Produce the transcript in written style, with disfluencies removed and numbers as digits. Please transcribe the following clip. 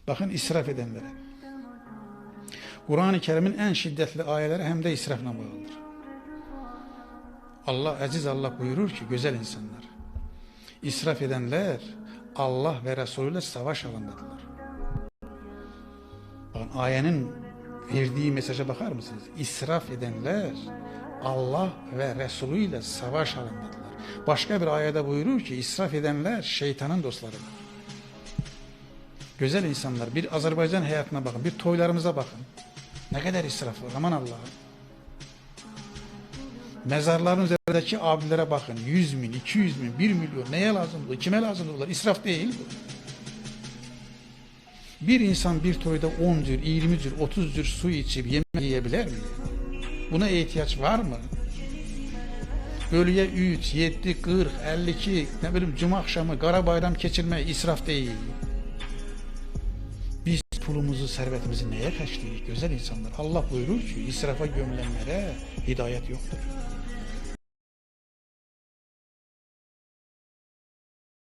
Bakın israf edenlere. Kur'an-ı Kerim'in en şiddetli ayetleri hem de israfla bağlıdır. Aziz Allah buyurur ki güzel insanlar, israf edenler Allah ve Resulü ile savaş alandadılar. Bakın ayenin verdiği mesaja bakar mısınız? İsraf edenler Allah ve Resulü ile savaş alandadılar. Başka bir ayette buyurur ki israf edenler şeytanın dostlarıdır. Güzel insanlar, bir Azerbaycan hayatına bakın, bir toylarımıza bakın. Ne kadar israf var, aman Allah'ım. Mezarların üzerindeki abilere bakın. 100 bin, 200 bin, 1 milyon neye lazım bu? Kime lazım bunlar? İsraf değil bu. Bir insan bir toyda 10 cür, 20 cür, 30 cür su içip yemek yiyebilir mi? Buna ihtiyaç var mı? Ölüye 3, 7, 40, 52, ne bileyim cuma akşamı, kara bayram geçirme israf değil. Biz pulumuzu, servetimizi neye kaçırdık güzel insanlar? Allah buyurur ki israfa gömülenlere hidayet yoktur.